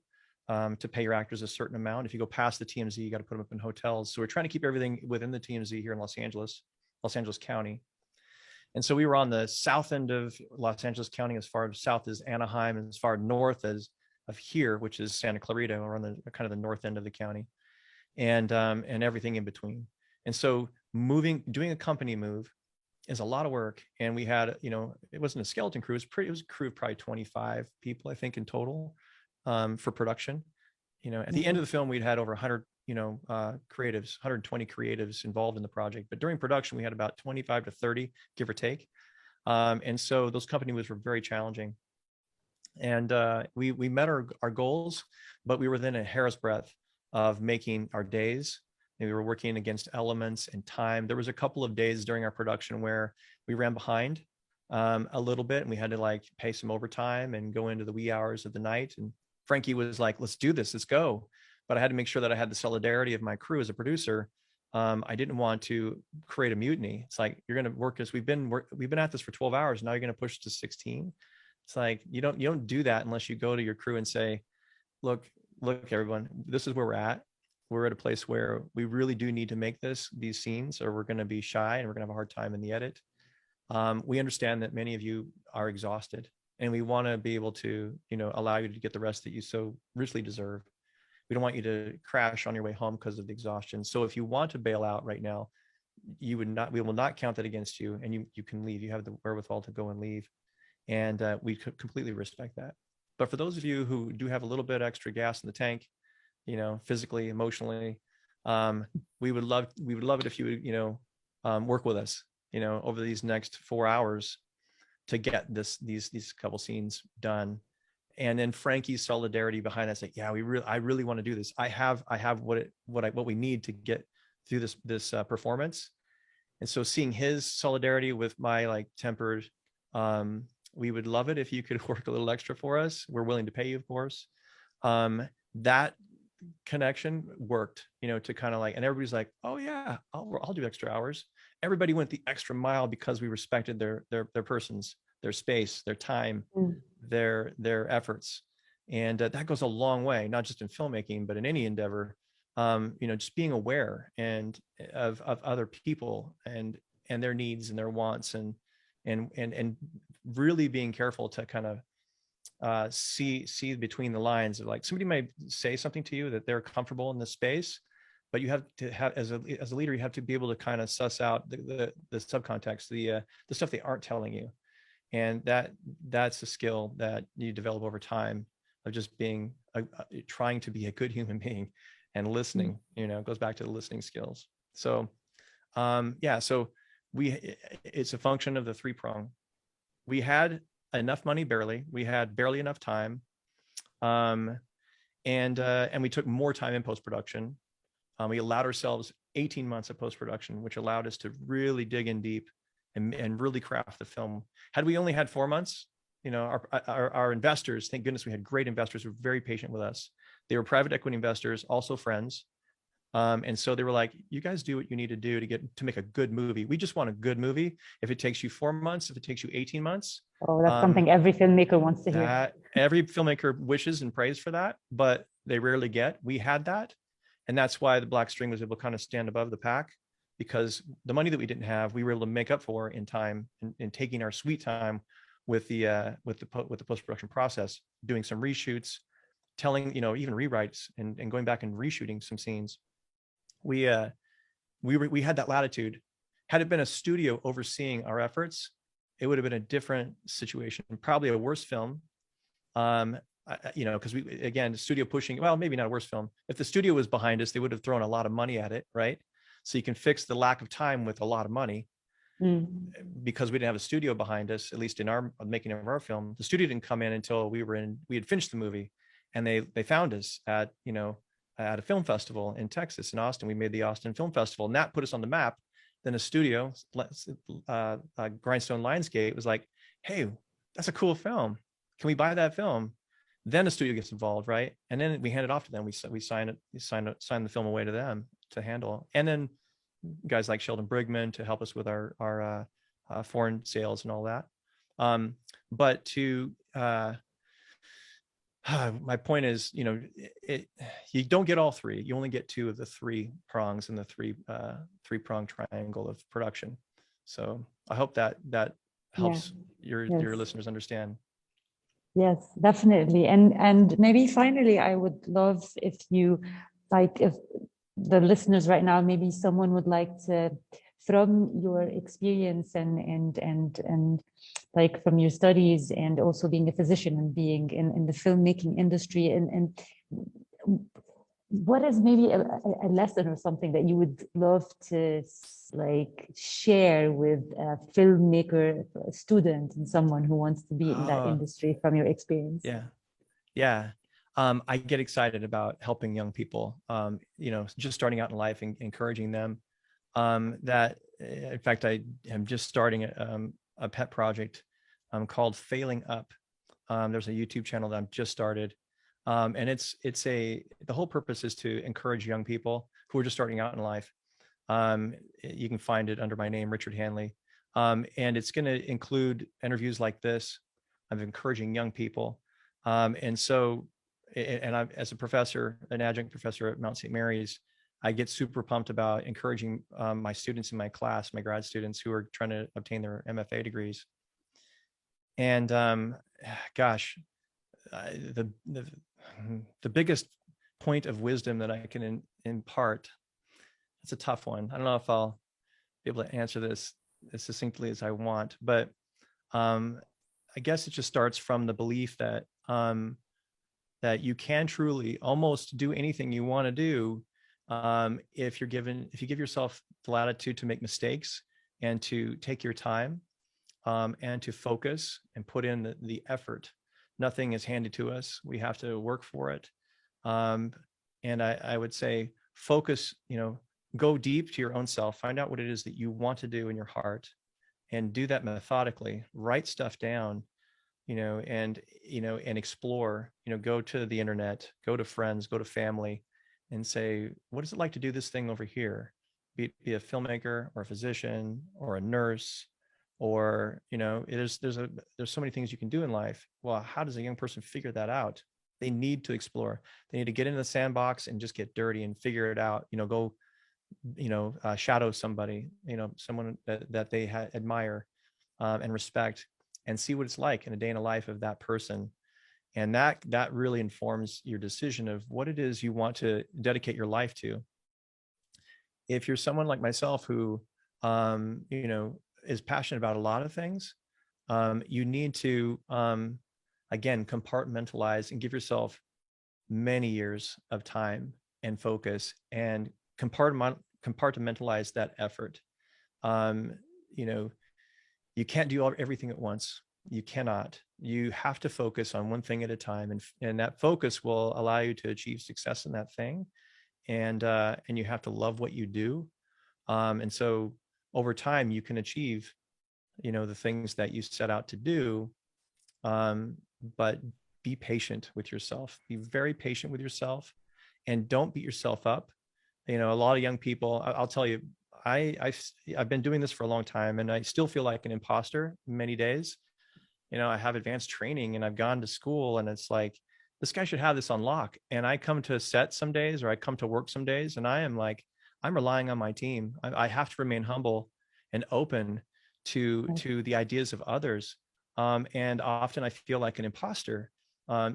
Speaker 2: to pay your actors a certain amount. If you go past the TMZ, you got to put them up in hotels. So we're trying to keep everything within the TMZ here in Los Angeles County. And so we were on the south end of Los Angeles County, as far south as Anaheim, and as far north as of here, which is Santa Clarita. We're on the kind of the north end of the county, and everything in between. And so doing a company move is a lot of work. And we had, it wasn't a skeleton crew. It was a crew of probably 25 people, I think, in total for production. At the end of the film, we'd had over 100 creatives, 120 creatives involved in the project. But during production, we had about 25 to 30, give or take. And so those company moves were very challenging. And we met our goals, but we were then a hair's breadth of making our days. And we were working against elements and time. There was a couple of days during our production where we ran behind a little bit, and we had to pay some overtime and go into the wee hours of the night. And Frankie was like, let's do this, let's go. But I had to make sure that I had the solidarity of my crew as a producer. I didn't want to create a mutiny. It's like, you're going to work as we've been at this for 12 hours. Now you're going to push to 16. It's like, you don't do that unless you go to your crew and say, look, everyone, this is where we're at. We're at a place where we really do need to make these scenes, or we're going to be shy and we're going to have a hard time in the edit. We understand that many of you are exhausted, and we want to be able to, allow you to get the rest that you so richly deserve. We don't want you to crash on your way home because of the exhaustion. So if you want to bail out right now, we will not count that against you, and you can leave. You have the wherewithal to go and leave. And we could completely respect that. But for those of you who do have a little bit extra gas in the tank, physically, emotionally, we would love it if you would, work with us, over these next 4 hours to get these couple scenes done. And then Frankie's solidarity behind us, like, yeah, I really want to do this. I have what we need to get through this performance. And so seeing his solidarity with my tempered, we would love it if you could work a little extra for us. We're willing to pay you, of course. That connection worked, to kind of and everybody's like, oh yeah, I'll do extra hours. Everybody went the extra mile because we respected their persons, their space, their time, their efforts. And that goes a long way, not just in filmmaking, but in any endeavor. Just being aware and of other people and their needs and their wants, and really being careful to kind of see between the lines of, somebody might say something to you that they're comfortable in the space, but you have to have, as a leader, you have to be able to kind of suss out the subcontext, the stuff they aren't telling you. And that's a skill that you develop over time, of just being trying to be a good human being and listening. It goes back to the listening skills. So so it's a function of the 3-prong. We had enough money, barely. We had barely enough time, and we took more time in post-production. We allowed ourselves 18 months of post-production, which allowed us to really dig in deep and really craft the film. Had we only had 4 months, our investors, thank goodness we had great investors who were very patient with us. They were private equity investors, also friends. And so they were like, you guys do what you need to do to make a good movie. We just want a good movie. If it takes you 4 months, if it takes you 18 months.
Speaker 1: Oh, that's something every filmmaker wants to hear.
Speaker 2: Every filmmaker wishes and prays for that, but they rarely get. We had that. And that's why the Black String was able to kind of stand above the pack, because the money that we didn't have, we were able to make up for in time, in taking our sweet time with the post-production process, doing some reshoots, telling, even rewrites, and going back and reshooting some scenes. We had that latitude. Had it been a studio overseeing our efforts, it would have been a different situation, probably a worse film. Because the studio pushing, well, maybe not a worse film. If the studio was behind us, they would have thrown a lot of money at it, right? So you can fix the lack of time with a lot of money. Because we didn't have a studio behind us, at least in our making of our film. The studio didn't come in until we had finished the movie, and they found us at a film festival in Texas, in Austin. We made the Austin Film Festival, and that put us on the map. Then a studio, Grindstone Lionsgate, was like, hey, that's a cool film. Can we buy that film? Then the studio gets involved, right? And then we hand it off to them. We sign the film away to them to handle. And then guys like Sheldon Brigman to help us with our foreign sales and all that. But my point is, you don't get all three. You only get 2 of the 3 prongs in the three-prong triangle of production. So I hope that helps your listeners understand.
Speaker 1: Yes, definitely. And maybe finally, I would love if if the listeners right now, maybe someone would like to, from your experience and from your studies, and also being a physician and being in the filmmaking industry, and what is maybe a lesson or something that you would love to share with a filmmaker, a student, and someone who wants to be in that industry from your experience?
Speaker 2: Yeah. I get excited about helping young people, just starting out in life and encouraging them. That, in fact, I am just starting a pet project called Failing Up. There's a YouTube channel that I've just started. And the whole purpose is to encourage young people who are just starting out in life. You can find it under my name, Richard Handley. And it's going to include interviews like this of encouraging young people. And so and I'm, as a professor, an adjunct professor at Mount St. Mary's, I get super pumped about encouraging my students in my class, my grad students who are trying to obtain their MFA degrees. And gosh, the biggest point of wisdom that I can impart, it's a tough one. I don't know if I'll be able to answer this as succinctly as I want, but I guess it just starts from the belief that that you can truly almost do anything you want to do if you give yourself the latitude to make mistakes and to take your time and to focus and put in the effort. Nothing is handed to us. We have to work for it. And I would say focus, go deep to your own self, find out what it is that you want to do in your heart and do that methodically, write stuff down, and explore, go to the internet, go to friends, go to family and say, what is it like to do this thing over here? Be a filmmaker or a physician or a nurse, or, there's so many things you can do in life. Well, how does a young person figure that out? They need to explore. They need to get into the sandbox and just get dirty and figure it out, go, shadow somebody, someone that they admire and respect, and see what it's like in a day in the life of that person. And that really informs your decision of what it is you want to dedicate your life to. If you're someone like myself who, is passionate about a lot of things, you need to, again, compartmentalize and give yourself many years of time and focus and compartmentalize that effort. You can't do everything at once. You cannot. You have to focus on one thing at a time, and that focus will allow you to achieve success in that thing. And you have to love what you do. And so over time, you can achieve, the things that you set out to do. But be patient with yourself. Be very patient with yourself, and don't beat yourself up. A lot of young people, I'll tell you, I've been doing this for a long time, and I still feel like an imposter many days. I have advanced training and I've gone to school, and it's like, this guy should have this on lock. And I come to a set some days, or I come to work some days, and I am like, I'm relying on my team. I have to remain humble and open to the ideas of others. And often I feel like an imposter,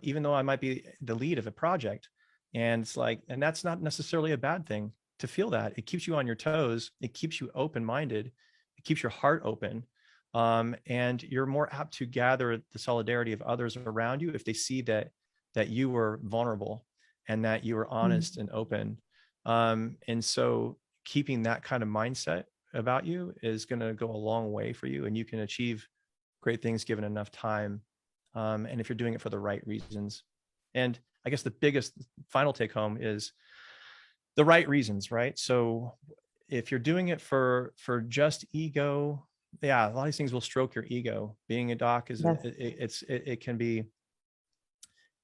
Speaker 2: even though I might be the lead of a project. And it's like, and that's not necessarily a bad thing to feel that. It keeps you on your toes. It keeps you open-minded. It keeps your heart open. And you're more apt to gather the solidarity of others around you if they see that you were vulnerable and that you were honest and open. And so keeping that kind of mindset about you is going to go a long way for you, and you can achieve great things given enough time. And if you're doing it for the right reasons. And I guess the biggest final take home is the right reasons, right? So if you're doing it for just ego, yeah, a lot of these things will stroke your ego. Being a doc is it can be,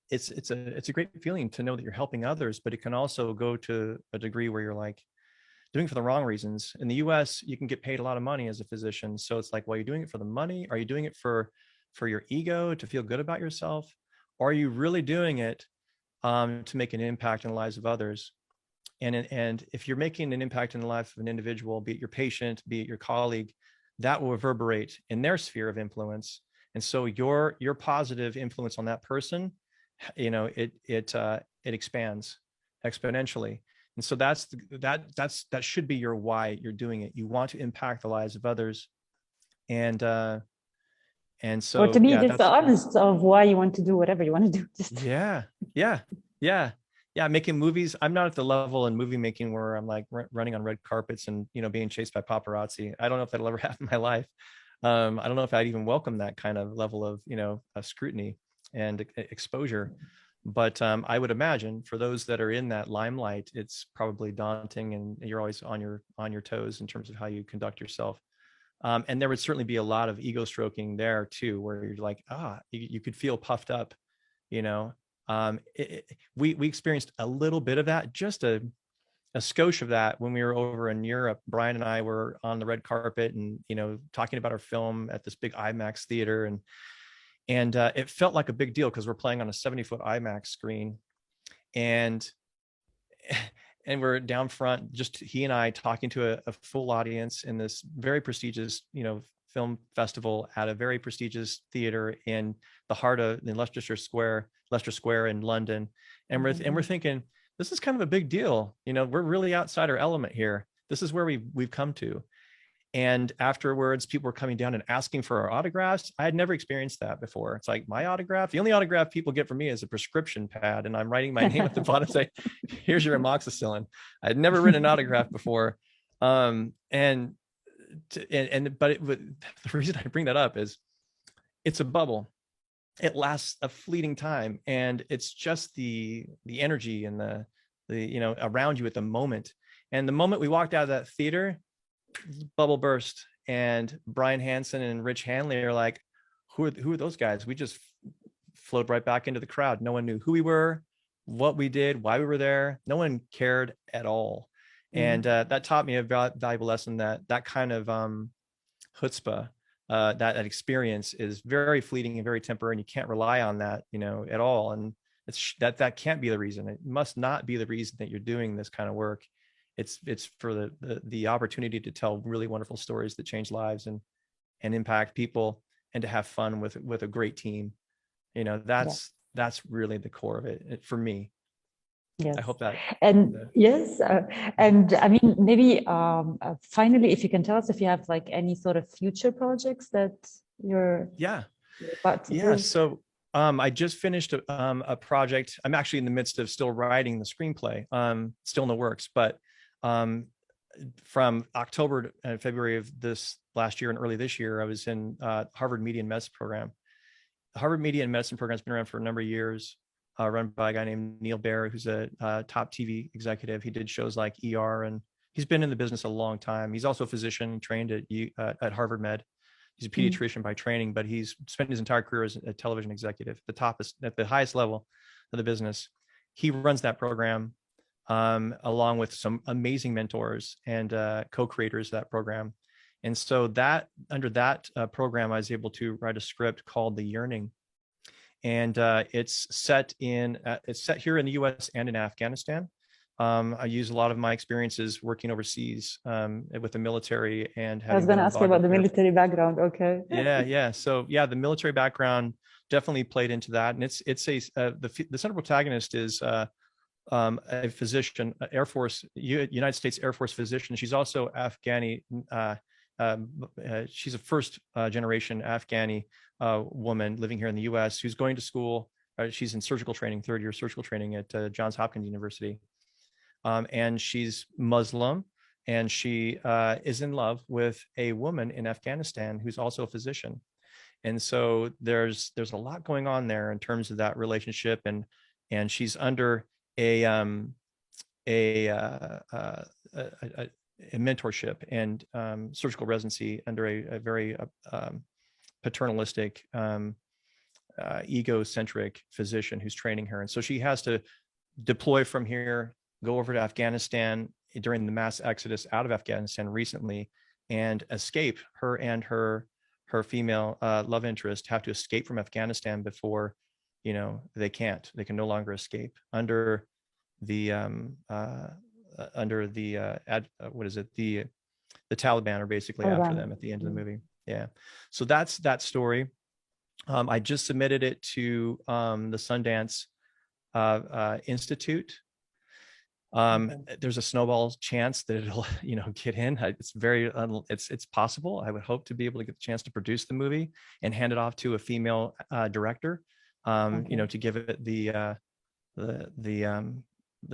Speaker 2: it's a great feeling to know that you're helping others, but it can also go to a degree where you're like doing it for the wrong reasons. In the US, you can get paid a lot of money as a physician. So it's like, well, you're doing it for the money? Are you doing it for your ego, to feel good about yourself? Or are you really doing it to make an impact in the lives of others? And if you're making an impact in the life of an individual, be it your patient, be it your colleague, that will reverberate in their sphere of influence. And so your positive influence on that person, it expands exponentially. And so that should be your why you're doing it. You want to impact the lives of others. And so,
Speaker 1: or to be just honest of why you want to do whatever you want to do.
Speaker 2: Yeah. Making movies. I'm not at the level in movie making where I'm like running on red carpets and, being chased by paparazzi. I don't know if that'll ever happen in my life. I don't know if I'd even welcome that kind of level of, scrutiny and exposure. But I would imagine for those that are in that limelight, it's probably daunting, and you're always on your toes in terms of how you conduct yourself. And there would certainly be a lot of ego stroking there too, where you're like, you could feel puffed up, we experienced a little bit of that, just a skosh of that when we were over in Europe. Brian and I were on the red carpet and, talking about our film at this big IMAX theater. And And it felt like a big deal because we're playing on a 70-foot IMAX screen, and we're down front, just he and I talking to a full audience in this very prestigious, film festival at a very prestigious theater in the heart of Leicester Square in London. And we're thinking, this is kind of a big deal. We're really outside our element here. This is where we've come to. And afterwards, people were coming down and asking for our autographs. I had never experienced that before. It's like, my autograph, the only autograph people get from me is a prescription pad, and I'm writing my name at the bottom, say, here's your amoxicillin. I had never written an autograph before. But the reason I bring that up is it's a bubble. It lasts a fleeting time, and it's just the energy and the around you at the moment. And the moment we walked out of that theater, bubble burst, and Brian Hanson and Rich Handley are like, who are those guys? We just flowed right back into the crowd. No one knew who we were, what we did, why we were there. No one cared at all. And that taught me a valuable lesson, that kind of chutzpah, that experience is very fleeting and very temporary, and you can't rely on that, at all. And it's that can't be the reason. It must not be the reason that you're doing this kind of work. It's for the opportunity to tell really wonderful stories that change lives and impact people, and to have fun with a great team. That's really the core of it for me.
Speaker 1: Yes.
Speaker 2: I hope that.
Speaker 1: And yes. And I mean, maybe finally, if you can tell us if you have like any sort of future projects that you're about to do.
Speaker 2: So I just finished a project. I'm actually in the midst of still writing the screenplay, still in the works, but from October and February of this last year and early this year, I was in Harvard Media and Medicine program. The Harvard Media and Medicine program has been around for a number of years, run by a guy named Neil Baer, who's a top TV executive. He did shows like ER, and he's been in the business a long time. He's also a physician trained at Harvard Med. He's a pediatrician by training, but he's spent his entire career as a television executive, at the highest level of the business. He runs that program, along with some amazing mentors and co-creators of that program. And so under that program, I was able to write a script called The Yearning. And it's set here in the US and in Afghanistan. I use a lot of my experiences working overseas with the military, and
Speaker 1: I was going to ask you about the military background. Okay.
Speaker 2: Yeah. So the military background definitely played into that. And the central protagonist is a physician, United States Air Force physician. She's also Afghani. She's a first generation Afghani woman living here in the US, who's going to school. She's in surgical training, third year surgical training at Johns Hopkins University. And she's Muslim, and she is in love with a woman in Afghanistan who's also a physician. And so there's a lot going on there in terms of that relationship, and she's under a mentorship and surgical residency under a very paternalistic, egocentric physician who's training her. And so she has to deploy from here, go over to Afghanistan during the mass exodus out of Afghanistan recently, and escape. Her and her female love interest have to escape from Afghanistan before, they can no longer escape under the the Taliban are basically after them at the end of the movie. Yeah. So that's that story. I just submitted it to the Sundance Institute. There's a snowball chance that it'll, get in. It's possible. I would hope to be able to get the chance to produce the movie and hand it off to a female director, to give it the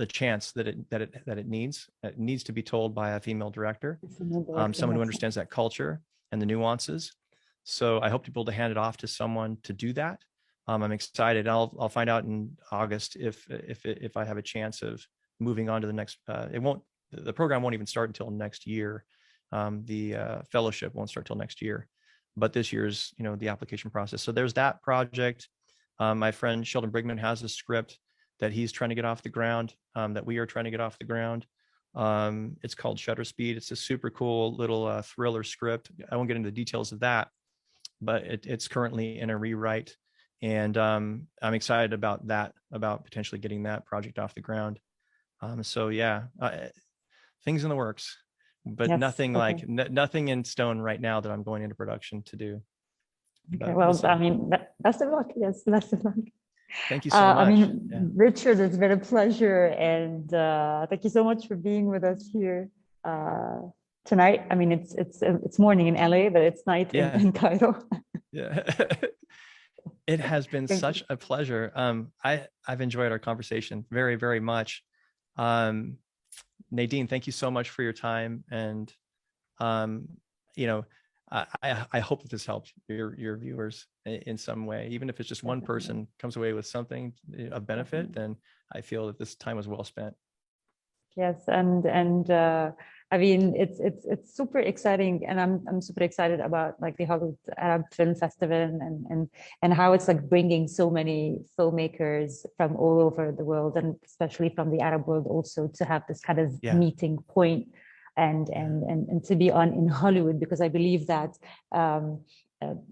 Speaker 2: chance that it needs. It needs to be told by a female director, someone who understands that culture and the nuances. So I hope to be able to hand it off to someone to do that. I'm excited. I'll find out in August if I have a chance of moving on to the next. The program won't even start until next year. The fellowship won't start till next year, but this year's, the application process. So there's that project. My friend Sheldon Brigman has a script that he's trying to get off the ground, that we are trying to get off the ground. It's called Shutter Speed. It's a super cool little thriller script. I won't get into the details of that, but it's currently in a rewrite, and I'm excited about that, about potentially getting that project off the ground. So yeah, things in the works, but
Speaker 1: Yes,
Speaker 2: nothing
Speaker 1: okay.
Speaker 2: like nothing in stone right now that I'm going into production to do.
Speaker 1: Okay, well, I mean, best of luck. Yes, best of luck.
Speaker 2: Thank you so much.
Speaker 1: I mean, Richard, it's been a pleasure, and thank you so much for being with us here tonight. I mean, it's morning in LA, but it's night in Cairo.
Speaker 2: Yeah. It has been such a pleasure. I've enjoyed our conversation very, very much. Nadine, thank you so much for your time, and you know, I hope that this helped your viewers in some way. Even if it's just one person comes away with something of benefit, then I feel that this time was well spent.
Speaker 1: Yes, and I mean, it's super exciting, and I'm super excited about like the Hollywood Arab Film Festival and how it's like bringing so many filmmakers from all over the world, and especially from the Arab world also, to have this kind of meeting point and to be on in Hollywood, because I believe that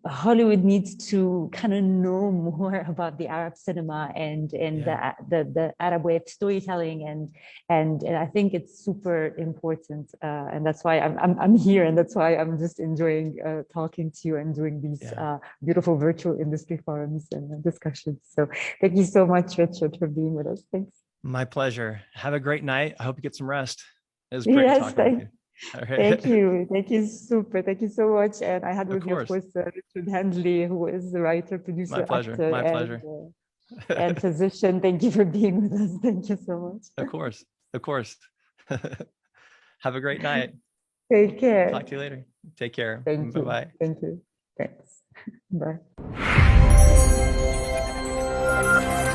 Speaker 1: Hollywood needs to kind of know more about the Arab cinema and the Arab way of storytelling, and I think it's super important, and that's why I'm here, and that's why I'm just enjoying talking to you and doing these beautiful virtual industry forums and discussions. So thank you so much, Richard, for being with us. Thanks.
Speaker 2: My pleasure. Have a great night. I hope you get some rest. It was great talking with you.
Speaker 1: Right. Thank you, super. Thank you so much. And I had with me, of course, Richard Handley, who is the writer, producer, actor,
Speaker 2: my pleasure,
Speaker 1: and physician. Thank you for being with us. Thank you so much.
Speaker 2: Of course. Have a great night.
Speaker 1: Take care.
Speaker 2: Talk to you later. Take care.
Speaker 1: Thank you.
Speaker 2: Bye-bye.
Speaker 1: Thank you. Thanks. Bye.